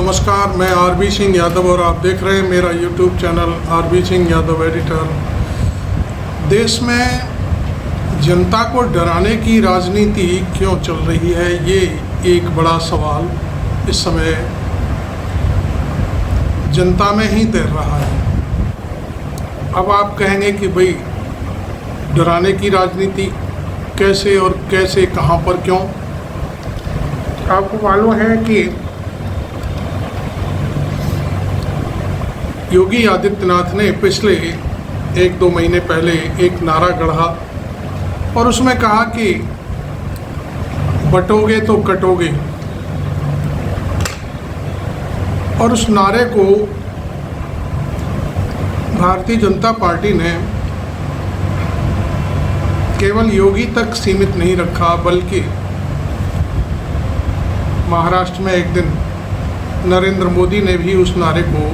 नमस्कार, मैं आरबी सिंह यादव और आप देख रहे हैं मेरा YouTube channel RB Singh Yadav editor. देश में जनता को डराने की राजनीति क्यों चल रही है, ये एक बड़ा सवाल इस समय जनता में ही तैर रहा है। अब आप कहेंगे कि भाई डराने की राजनीति कैसे और कैसे, कहाँ पर, क्यों? आपको मालूम है कि योगी आदित्यनाथ ने पिछले 1-2 महीने पहले एक नारा गढ़ा और उसमें कहा कि बटोगे तो कटोगे। और उस नारे को भारतीय जनता पार्टी ने केवल योगी तक सीमित नहीं रखा, बल्कि महाराष्ट्र में एक दिन नरेंद्र मोदी ने भी उस नारे को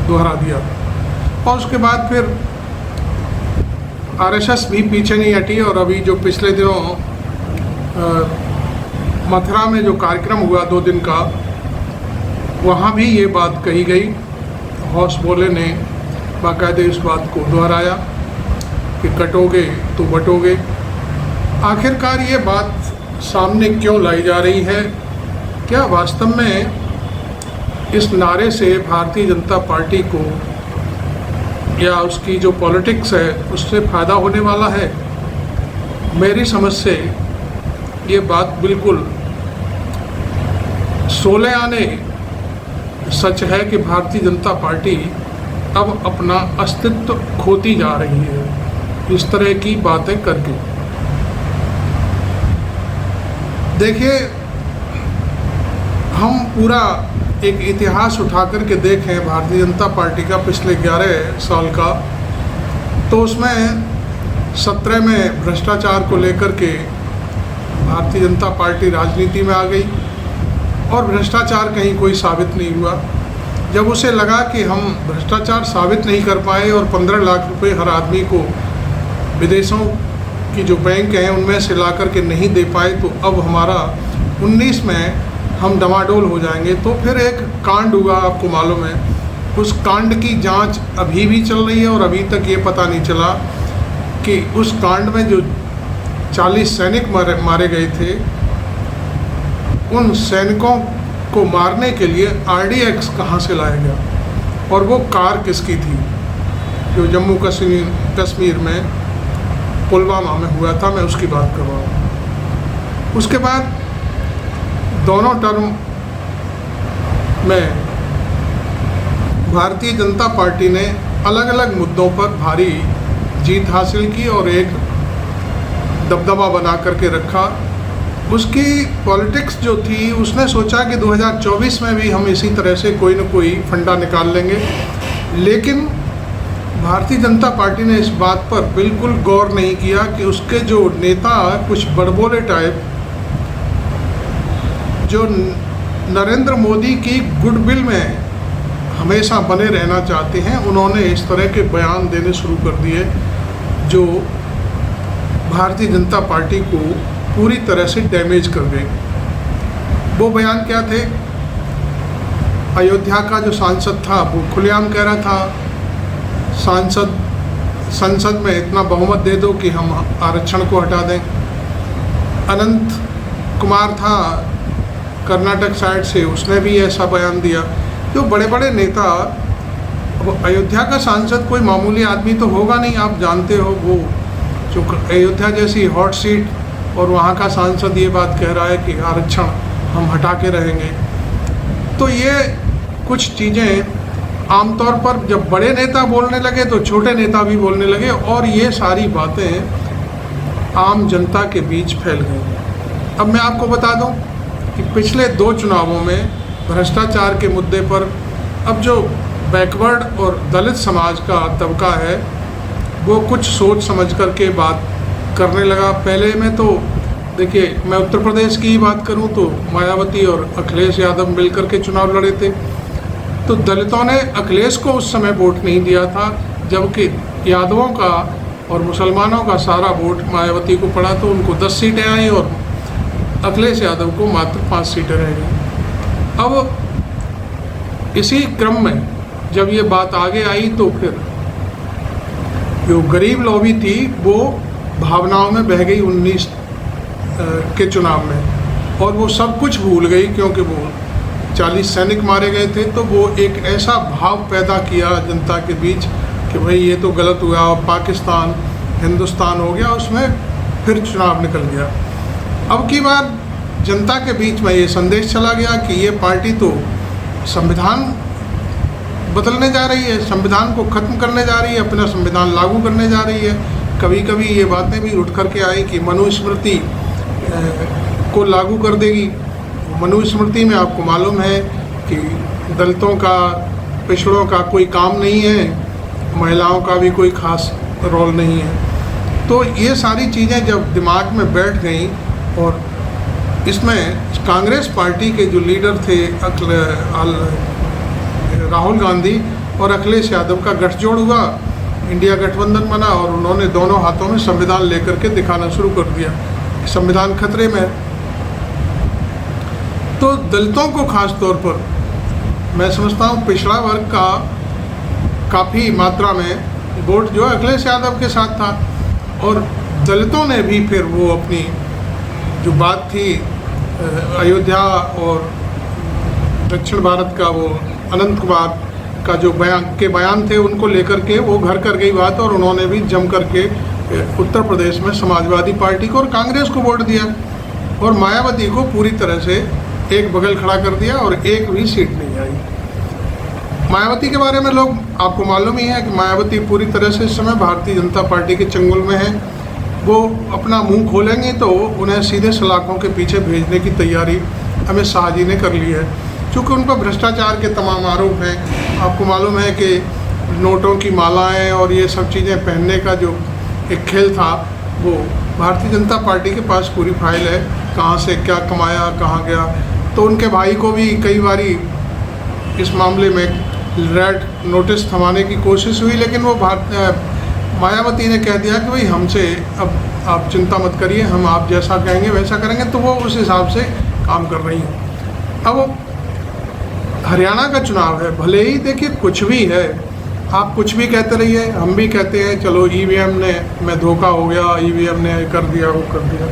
दोहरा दिया। और उसके बाद फिर आरएसएस भी पीछे नहीं हटी और अभी जो पिछले दिनों मथुरा में जो कार्यक्रम हुआ 2 दिन का, वहाँ भी ये बात कही गई। हौस बोले ने बाकायदे इस बात को दोहराया कि कटोगे तो बटोगे। आखिरकार ये बात सामने क्यों लाई जा रही है? क्या वास्तव में इस नारे से भारतीय जनता पार्टी को या उसकी जो पॉलिटिक्स है उससे फ़ायदा होने वाला है? मेरी समझ से ये बात बिल्कुल सोले आने सच है कि भारतीय जनता पार्टी अब अपना अस्तित्व खोती जा रही है इस तरह की बातें करके। देखिए, हम पूरा एक इतिहास उठा कर के देखें भारतीय जनता पार्टी का पिछले 11 साल का, तो उसमें 17 में भ्रष्टाचार को लेकर के भारतीय जनता पार्टी राजनीति में आ गई और भ्रष्टाचार कहीं कोई साबित नहीं हुआ। जब उसे लगा कि हम भ्रष्टाचार साबित नहीं कर पाए और 15 लाख रुपए हर आदमी को विदेशों की जो बैंक हैं उनमें से ला कर के नहीं दे पाए, तो अब हमारा 19 में हम डमाडोल हो जाएंगे। तो फिर एक कांड हुआ, आपको मालूम है। उस कांड की जांच अभी भी चल रही है और अभी तक ये पता नहीं चला कि उस कांड में जो 40 सैनिक मारे गए थे, उन सैनिकों को मारने के लिए RDX कहाँ से लाया गया और वो कार किसकी थी जो जम्मू कश्मीर में पुलवामा में हुआ था। मैं उसकी बात कर रहा हूँ। उसके बाद दोनों टर्म में भारतीय जनता पार्टी ने अलग अलग मुद्दों पर भारी जीत हासिल की और एक दबदबा बना करके रखा। उसकी पॉलिटिक्स जो थी, उसने सोचा कि 2024 में भी हम इसी तरह से कोई न कोई फंडा निकाल लेंगे, लेकिन भारतीय जनता पार्टी ने इस बात पर बिल्कुल गौर नहीं किया कि उसके जो नेता कुछ बड़बोले टाइप जो नरेंद्र मोदी की गुडविल में हमेशा बने रहना चाहते हैं, उन्होंने इस तरह के बयान देने शुरू कर दिए जो भारतीय जनता पार्टी को पूरी तरह से डैमेज कर गए। वो बयान क्या थे? अयोध्या का जो सांसद था वो खुलेआम कह रहा था संसद में इतना बहुमत दे दो कि हम आरक्षण को हटा दें। अनंत कुमार था कर्नाटक साइड से, उसने भी ऐसा बयान दिया। जो बड़े बड़े नेता, अयोध्या का सांसद कोई मामूली आदमी तो होगा नहीं, आप जानते हो। वो जो अयोध्या जैसी हॉट सीट और वहाँ का सांसद ये बात कह रहा है कि आरक्षण हम हटा के रहेंगे। तो ये कुछ चीज़ें आमतौर पर जब बड़े नेता बोलने लगे तो छोटे नेता भी बोलने लगे और ये सारी बातें आम जनता के बीच फैल गई। अब मैं आपको बता दूं कि पिछले 2 चुनावों में भ्रष्टाचार के मुद्दे पर अब जो बैकवर्ड और दलित समाज का तबका है वो कुछ सोच समझ कर के बात करने लगा। पहले में तो देखिए, मैं उत्तर प्रदेश की ही बात करूं तो मायावती और अखिलेश यादव मिलकर के चुनाव लड़े थे, तो दलितों ने अखिलेश को उस समय वोट नहीं दिया था, जबकि यादवों का और मुसलमानों का सारा वोट मायावती को पड़ा, तो उनको 10 सीटें आई और अखिलेश यादव को मात्र 5 सीटें रह गई। अब इसी क्रम में जब ये बात आगे आई तो फिर जो गरीब लॉबी थी वो भावनाओं में बह गई 19 के चुनाव में, और वो सब कुछ भूल गई, क्योंकि वो 40 सैनिक मारे गए थे। तो वो एक ऐसा भाव पैदा किया जनता के बीच कि भाई ये तो गलत हुआ, और पाकिस्तान हिंदुस्तान हो गया, उसमें फिर चुनाव निकल गया। अब की बार जनता के बीच में ये संदेश चला गया कि ये पार्टी तो संविधान बदलने जा रही है, संविधान को ख़त्म करने जा रही है, अपना संविधान लागू करने जा रही है। कभी कभी ये बातें भी उठ कर के आई कि मनुस्मृति को लागू कर देगी। मनुस्मृति में आपको मालूम है कि दलितों का, पिछड़ों का कोई काम नहीं है, महिलाओं का भी कोई खास रोल नहीं है। तो ये सारी चीज़ें जब दिमाग में बैठ गई, और इसमें कांग्रेस पार्टी के जो लीडर थे राहुल गांधी और अखिलेश यादव का गठजोड़ हुआ, इंडिया गठबंधन बना, और उन्होंने दोनों हाथों में संविधान लेकर के दिखाना शुरू कर दिया, संविधान खतरे में। तो दलितों को खास तौर पर मैं समझता हूँ पिछड़ा वर्ग का काफ़ी मात्रा में वोट जो अखिलेश यादव के साथ था, और दलितों ने भी फिर वो अपनी जो बात थी अयोध्या और दक्षिण भारत का, वो अनंत कुमार का जो बयान थे उनको लेकर के वो घर कर गई बात, और उन्होंने भी जम करके उत्तर प्रदेश में समाजवादी पार्टी को और कांग्रेस को वोट दिया, और मायावती को पूरी तरह से एक बगल खड़ा कर दिया, और एक भी सीट नहीं आई। मायावती के बारे में लोग, आपको मालूम ही है कि मायावती पूरी तरह से इस समय भारतीय जनता पार्टी के चंगुल में है। वो अपना मुंह खोलेंगे तो उन्हें सीधे सलाखों के पीछे भेजने की तैयारी अमित शाह जी ने कर ली है, क्योंकि उन पर भ्रष्टाचार के तमाम आरोप हैं। आपको मालूम है कि नोटों की मालाएं और ये सब चीज़ें पहनने का जो एक खेल था, वो भारतीय जनता पार्टी के पास पूरी फाइल है, कहाँ से क्या कमाया, कहाँ गया। तो उनके भाई को भी कई बारी इस मामले में रेड नोटिस थमाने की कोशिश हुई, लेकिन वो मायावती ने कह दिया कि भाई हमसे अब आप चिंता मत करिए, हम आप जैसा कहेंगे वैसा करेंगे। तो वो उस हिसाब से काम कर रही हैं। अब हरियाणा का चुनाव है, भले ही देखिए कुछ भी है, आप कुछ भी कहते रहिए, हम भी कहते हैं चलो ईवीएम में धोखा हो गया, ईवीएम ने कर दिया, वो कर दिया।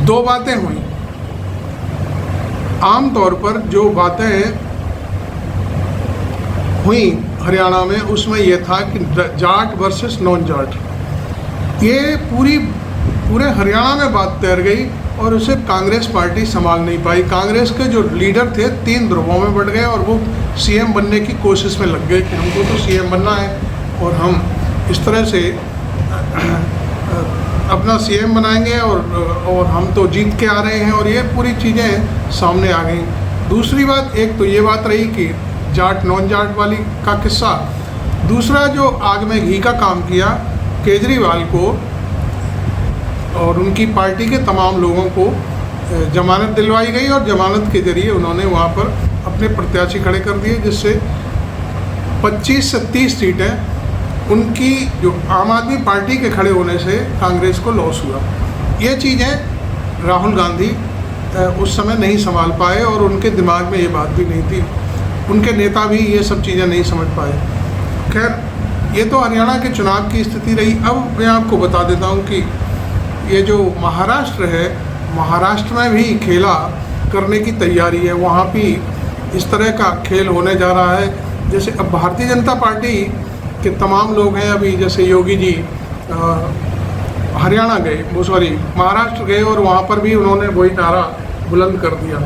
दो बातें हुई आम तौर पर, जो बातें हुई हरियाणा में, उसमें यह था कि जाट वर्सेस नॉन जाट, ये पूरे हरियाणा में बात तैर गई, और उसे कांग्रेस पार्टी संभाल नहीं पाई। कांग्रेस के जो लीडर थे 3 ध्रुवों में बढ़ गए, और वो सीएम बनने की कोशिश में लग गए कि हमको तो सीएम बनना है, और हम इस तरह से अपना सीएम बनाएंगे, और हम तो जीत के आ रहे हैं, और ये पूरी चीज़ें सामने आ गई। दूसरी बात, एक तो ये बात रही कि जाट नॉन जाट वाली का किस्सा। दूसरा जो आग में घी का काम किया, केजरीवाल को और उनकी पार्टी के तमाम लोगों को जमानत दिलवाई गई, और जमानत के जरिए उन्होंने वहाँ पर अपने प्रत्याशी खड़े कर दिए, जिससे 25 से 30 सीटें उनकी जो आम आदमी पार्टी के खड़े होने से कांग्रेस को लॉस हुआ। ये चीज़ें राहुल गांधी उस समय नहीं संभाल पाए, और उनके दिमाग में ये बात भी नहीं थी, उनके नेता भी ये सब चीज़ें नहीं समझ पाए। खैर, ये तो हरियाणा के चुनाव की स्थिति रही। अब मैं आपको बता देता हूँ कि ये जो महाराष्ट्र है, महाराष्ट्र में भी खेला करने की तैयारी है, वहाँ भी इस तरह का खेल होने जा रहा है। जैसे अब भारतीय जनता पार्टी के तमाम लोग हैं, अभी जैसे योगी जी हरियाणा गए, वो सॉरी महाराष्ट्र गए, और वहाँ पर भी उन्होंने वही नारा बुलंद कर दिया।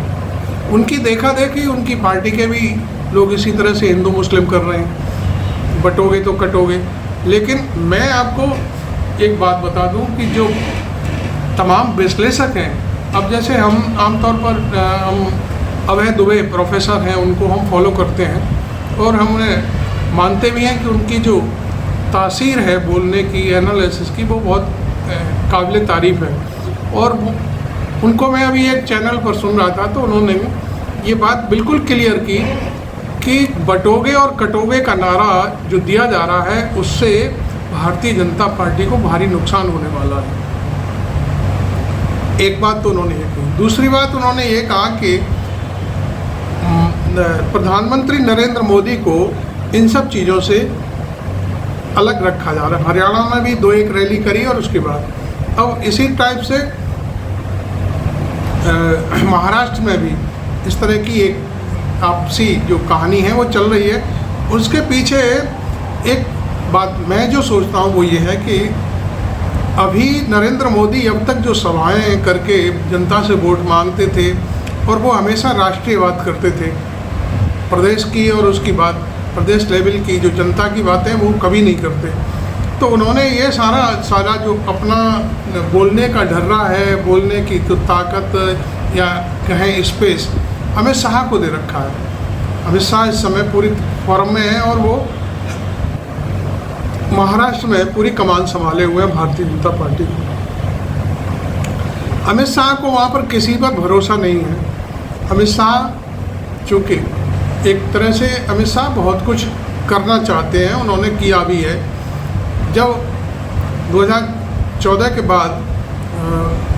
उनकी देखा देखी उनकी पार्टी के भी लोग इसी तरह से हिंदू मुस्लिम कर रहे हैं, बटोगे तो कटोगे। लेकिन मैं आपको एक बात बता दूं कि जो तमाम विश्लेषक हैं, अब जैसे हम आमतौर पर हम अभय दुबे प्रोफेसर हैं, उनको हम फॉलो करते हैं, और हम उन्हें मानते भी हैं कि उनकी जो तासीर है बोलने की, एनालिसिस की, वो बहुत काबिल तारीफ़ है। और उनको मैं अभी एक चैनल पर सुन रहा था, तो उन्होंने ये बात बिल्कुल क्लियर की कि बटोगे और कटोगे का नारा जो दिया जा रहा है, उससे भारतीय जनता पार्टी को भारी नुकसान होने वाला है। एक बात तो उन्होंने ये कही। दूसरी बात उन्होंने ये कहा कि प्रधानमंत्री नरेंद्र मोदी को इन सब चीज़ों से अलग रखा जा रहा है। हरियाणा में भी 2-1 रैली करी और उसके बाद अब इसी टाइप से महाराष्ट्र में भी इस तरह की एक आपसी जो कहानी है वो चल रही है। उसके पीछे एक बात मैं जो सोचता हूँ वो ये है कि अभी नरेंद्र मोदी अब तक जो सभाएं करके जनता से वोट मांगते थे और वो हमेशा राष्ट्रीय बात करते थे, प्रदेश की और उसकी बात प्रदेश लेवल की जो जनता की बातें वो कभी नहीं करते। तो उन्होंने ये सारा जो अपना बोलने का ढर्रा है, बोलने की तो ताकत या कहें स्पेस अमित शाह को दे रखा है। अमित शाह इस समय पूरी फॉर्म में है और वो महाराष्ट्र में पूरी कमान संभाले हुए हैं भारतीय जनता पार्टी को। अमित शाह को वहाँ पर किसी पर भरोसा नहीं है। अमित शाह चूँकि एक तरह से अमित शाह बहुत कुछ करना चाहते हैं, उन्होंने किया भी है। जब 2014 के बाद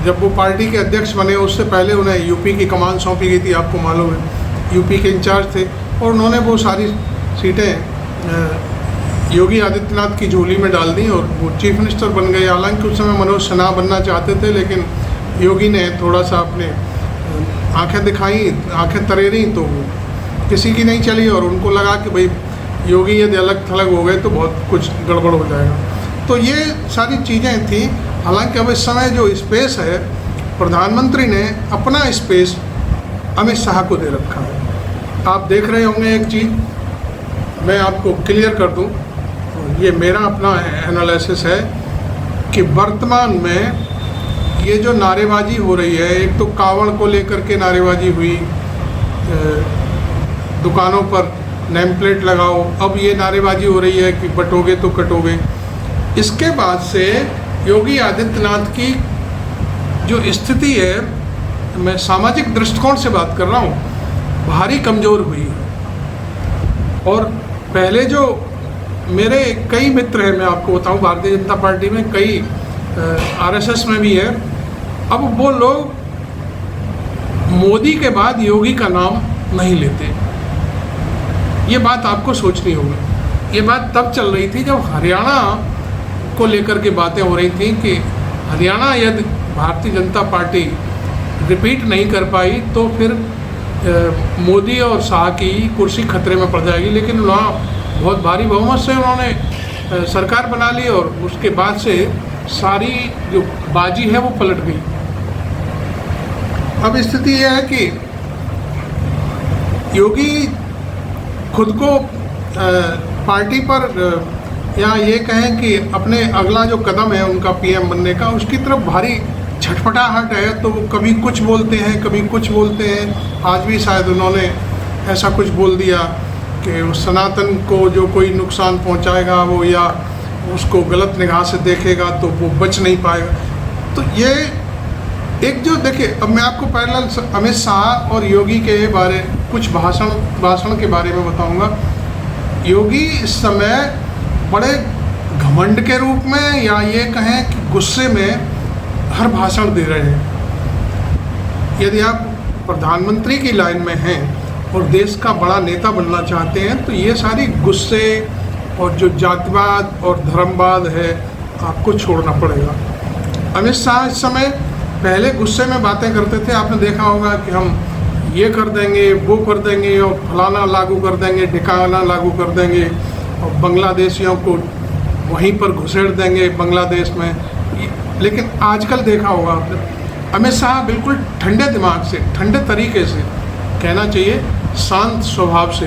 जब वो पार्टी के अध्यक्ष बने उससे पहले उन्हें यूपी की कमान सौंपी गई थी, आपको मालूम है, यूपी के इंचार्ज थे और उन्होंने वो सारी सीटें योगी आदित्यनाथ की झोली में डाल दी और वो चीफ मिनिस्टर बन गए। हालांकि उस समय मनोज सिन्हा बनना चाहते थे, लेकिन योगी ने थोड़ा सा अपने आंखें दिखाई, आंखें तरेरी, तो वो किसी की नहीं चली और उनको लगा कि भाई योगी यदि अलग थलग हो गए तो बहुत कुछ गड़बड़ हो जाएगा। तो ये सारी चीज़ें थी। हालांकि अब इस समय जो स्पेस है, प्रधानमंत्री ने अपना स्पेस अमित शाह को दे रखा है। आप देख रहे होंगे एक चीज़ मैं आपको क्लियर कर दूं, ये मेरा अपना एनालिसिस है कि वर्तमान में ये जो नारेबाजी हो रही है, एक तो कावड़ को लेकर के नारेबाजी हुई, दुकानों पर नेम प्लेट लगाओ, अब ये नारेबाजी हो रही है कि बटोगे तो कटोगे। इसके बाद से योगी आदित्यनाथ की जो स्थिति है, मैं सामाजिक दृष्टिकोण से बात कर रहा हूँ, भारी कमज़ोर हुई है। और पहले जो मेरे कई मित्र हैं, मैं आपको बताऊँ, भारतीय जनता पार्टी में कई आरएसएस में भी है, अब वो लोग मोदी के बाद योगी का नाम नहीं लेते। ये बात आपको सोचनी होगी। ये बात तब चल रही थी जब हरियाणा को लेकर के बातें हो रही थी कि हरियाणा यदि भारतीय जनता पार्टी रिपीट नहीं कर पाई तो फिर मोदी और शाह की कुर्सी खतरे में पड़ जाएगी। लेकिन वहाँ बहुत भारी बहुमत से उन्होंने सरकार बना ली और उसके बाद से सारी जो बाजी है वो पलट गई। अब स्थिति यह है कि योगी खुद को पार्टी पर या ये कहें कि अपने अगला जो कदम है उनका पीएम बनने का, उसकी तरफ भारी झटपटाहट है। तो वो कभी कुछ बोलते हैं, कभी कुछ बोलते हैं। आज भी शायद उन्होंने ऐसा कुछ बोल दिया कि उस सनातन को जो कोई नुकसान पहुंचाएगा वो या उसको गलत निगाह से देखेगा तो वो बच नहीं पाएगा। तो ये एक जो देखिए, अब मैं आपको पैरेलल अमित शाह और योगी के बारे कुछ भाषण के बारे में बताऊंगा। योगी इस समय बड़े घमंड के रूप में या ये कहें कि गुस्से में हर भाषण दे रहे हैं। यदि आप प्रधानमंत्री की लाइन में हैं और देश का बड़ा नेता बनना चाहते हैं तो ये सारी गुस्से और जो जातिवाद और धर्मवाद है आपको छोड़ना पड़ेगा। अमित शाह इस समय पहले गुस्से में बातें करते थे, आपने देखा होगा कि हम ये कर देंगे, वो कर देंगे और फलाना लागू कर देंगे, ढिकाना लागू कर देंगे और बांग्लादेशियों को वहीं पर घुसेड़ देंगे बांग्लादेश में। लेकिन आजकल देखा होगा आपने, अमित शाह बिल्कुल ठंडे दिमाग से, ठंडे तरीके से, कहना चाहिए शांत स्वभाव से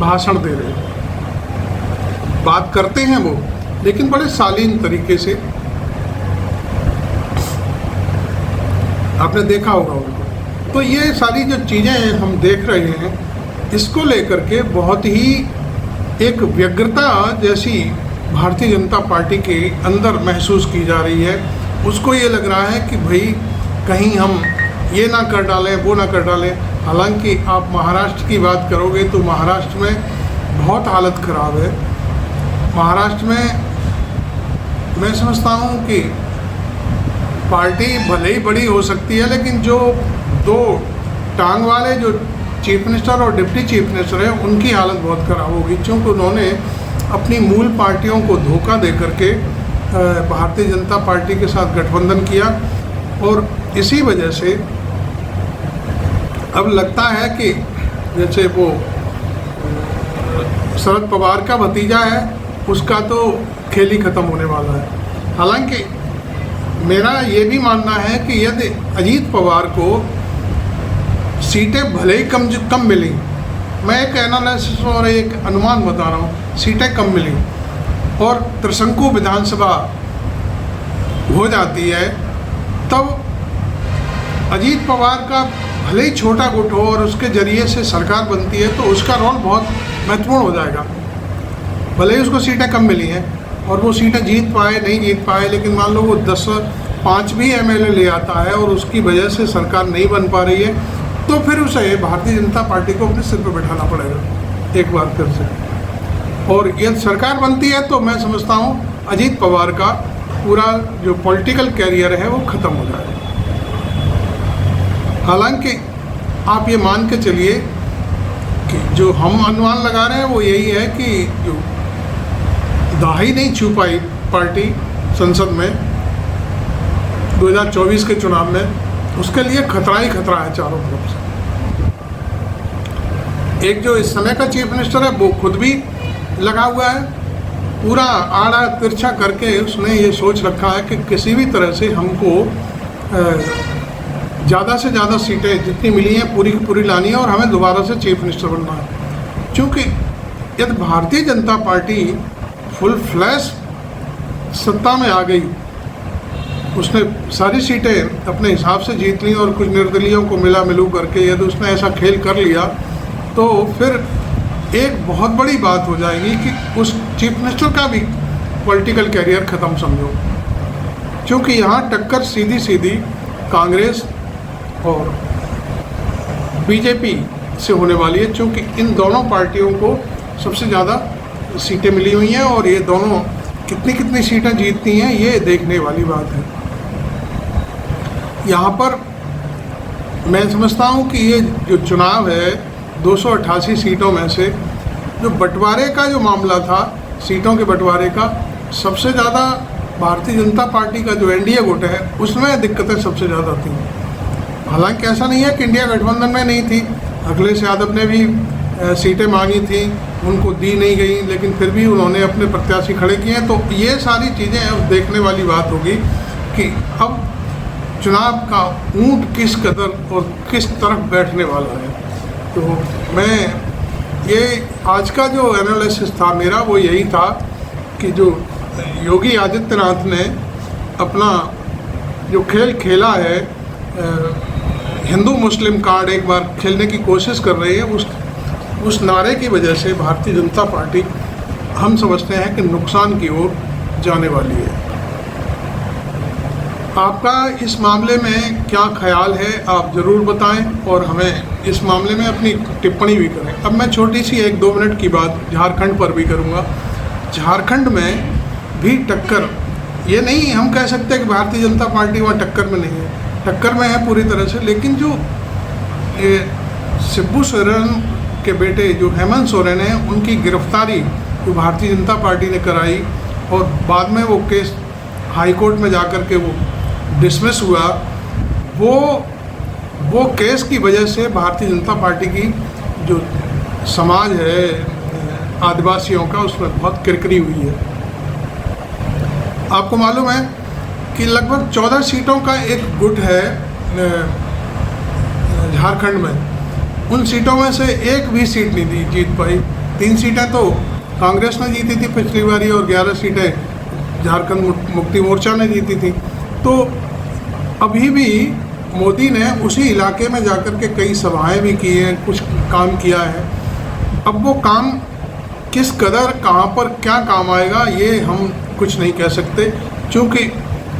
भाषण दे रहे हैं। बात करते हैं वो, लेकिन बड़े शालीन तरीके से, आपने देखा होगा उनको। तो ये सारी जो चीज़ें हम देख रहे हैं, इसको लेकर के बहुत ही एक व्यग्रता जैसी भारतीय जनता पार्टी के अंदर महसूस की जा रही है। उसको ये लग रहा है कि भाई कहीं हम ये ना कर डालें, वो ना कर डालें। हालांकि आप महाराष्ट्र की बात करोगे तो महाराष्ट्र में बहुत हालत ख़राब है। महाराष्ट्र में मैं समझता हूँ कि पार्टी भले ही बड़ी हो सकती है, लेकिन जो दो टांग वाले जो चीफ मिनिस्टर और डिप्टी चीफ मिनिस्टर है उनकी हालत बहुत ख़राब होगी, क्योंकि उन्होंने अपनी मूल पार्टियों को धोखा दे करके भारतीय जनता पार्टी के साथ गठबंधन किया। और इसी वजह से अब लगता है कि जैसे वो शरद पवार का भतीजा है, उसका तो खेल ही ख़त्म होने वाला है। हालांकि मेरा ये भी मानना है कि यदि अजीत पवार को सीटें भले ही कम मिली, मैं एक एनालिसिस और एक अनुमान बता रहा हूँ, सीटें कम मिली और त्रिशंकु विधानसभा हो जाती है, तब अजीत पवार का भले ही छोटा गुट हो और उसके ज़रिए से सरकार बनती है, तो उसका रोल बहुत महत्वपूर्ण हो जाएगा। भले ही उसको सीटें कम मिली हैं और वो सीटें जीत पाए नहीं जीत पाए, लेकिन मान लो वो 5 भी MLA ले आता है और उसकी वजह से सरकार नहीं बन पा रही है, तो फिर उसे भारतीय जनता पार्टी को अपने सिर पर बैठाना पड़ेगा एक बार फिर से। और यदि सरकार बनती है तो मैं समझता हूँ अजीत पवार का पूरा जो पॉलिटिकल कैरियर है वो ख़त्म हो जाएगा। हालांकि आप ये मान के चलिए कि जो हम अनुमान लगा रहे हैं वो यही है कि जो दाही नहीं छू पाई पार्टी संसद में 2024 के चुनाव में, उसके लिए खतरा ही खतरा है चारों तरफ से। एक जो इस समय का चीफ मिनिस्टर है वो खुद भी लगा हुआ है, पूरा आड़ा तिरछा करके उसने ये सोच रखा है कि किसी भी तरह से हमको ज़्यादा से ज़्यादा सीटें जितनी मिली हैं पूरी की पूरी लानी है और हमें दोबारा से चीफ मिनिस्टर बनना है। क्योंकि यदि Bharatiya Janata party full flash सत्ता में आ गई, उसने सारी सीटें अपने हिसाब से जीत ली और कुछ निर्दलीयों को मिलू करके यदि उसने ऐसा खेल कर लिया, तो फिर एक बहुत बड़ी बात हो जाएगी कि उस चीफ मिनिस्टर का भी पॉलिटिकल कैरियर ख़त्म समझो। क्योंकि यहाँ टक्कर सीधी सीधी कांग्रेस और बीजेपी से होने वाली है, क्योंकि इन दोनों पार्टियों को सबसे ज़्यादा सीटें मिली हुई हैं और ये दोनों कितनी सीटें जीतती हैं ये देखने वाली बात है। यहाँ पर मैं समझता हूँ कि ये जो चुनाव है 288 सीटों में से जो बंटवारे का जो मामला था, सीटों के बंटवारे का, सबसे ज़्यादा भारतीय जनता पार्टी का जो NDA गुट है उसमें दिक्कतें सबसे ज़्यादा थी। हालांकि ऐसा नहीं है कि इंडिया गठबंधन में नहीं थी, अखिलेश यादव ने भी सीटें मांगी थी, उनको दी नहीं गई, लेकिन फिर भी उन्होंने अपने प्रत्याशी खड़े किए हैं। तो ये सारी चीज़ें अब देखने वाली बात होगी कि अब चुनाव का ऊंट किस कदर और किस तरफ बैठने वाला है। तो मैं ये आज का जो एनालिसिस था मेरा वो यही था कि जो योगी आदित्यनाथ ने अपना जो खेल खेला है, हिंदू मुस्लिम कार्ड एक बार खेलने की कोशिश कर रही है, उस नारे की वजह से भारतीय जनता पार्टी हम समझते हैं कि नुकसान की ओर जाने वाली है। आपका इस मामले में क्या ख्याल है आप ज़रूर बताएं और हमें इस मामले में अपनी टिप्पणी भी करें। अब मैं छोटी सी 1-2 मिनट की बात झारखंड पर भी करूंगा। झारखंड में भी टक्कर, ये नहीं हम कह सकते कि भारतीय जनता पार्टी वहाँ टक्कर में नहीं है, टक्कर में है पूरी तरह से। लेकिन जो ये शिबू सोरेन के बेटे जो हेमंत सोरेन हैं, उनकी गिरफ्तारी जो भारतीय जनता पार्टी ने कराई और बाद में वो केस हाई कोर्ट में जाकर के वो डिसमिस हुआ, वो केस की वजह से भारतीय जनता पार्टी की जो समाज है आदिवासियों का, उसमें बहुत किरकिरी हुई है। आपको मालूम है कि लगभग 14 सीटों का एक गुट है झारखंड में। उन सीटों में से एक भी सीट नहीं जीत पाई। 3 सीटें तो कांग्रेस ने जीती थी पिछली बारी और 11 सीटें झारखंड मुक्ति मोर्चा ने जीती थी। तो अभी भी मोदी ने उसी इलाके में जाकर के कई सभाएं भी की हैं, कुछ काम किया है। अब वो काम किस कदर कहाँ पर क्या काम आएगा ये हम कुछ नहीं कह सकते, क्योंकि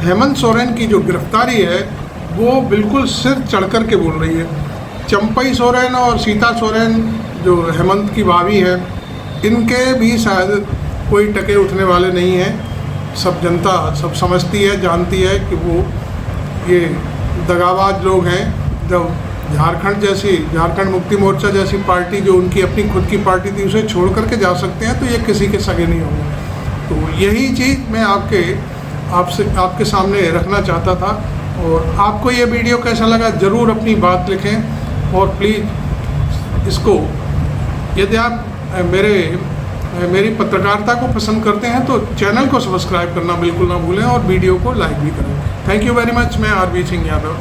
हेमंत सोरेन की जो गिरफ्तारी है वो बिल्कुल सिर चढ़ कर के बोल रही है। चंपई सोरेन और सीता सोरेन जो हेमंत की भाभी है, इनके भी शायद कोई टके उठने वाले नहीं हैं। सब जनता सब समझती है, जानती है कि वो ये दगाबाज लोग हैं। जब झारखंड मुक्ति मोर्चा जैसी पार्टी जो उनकी अपनी खुद की पार्टी थी उसे छोड़ करके जा सकते हैं, तो ये किसी के सगे नहीं होंगे। तो यही चीज़ मैं आपके सामने रखना चाहता था। और आपको ये वीडियो कैसा लगा ज़रूर अपनी बात लिखें, और प्लीज़ इसको, यदि आप मेरी पत्रकारिता को पसंद करते हैं तो चैनल को सब्सक्राइब करना बिल्कुल ना भूलें और वीडियो को लाइक भी करें। Thank you very much. मैं आरबी सिंह यादव।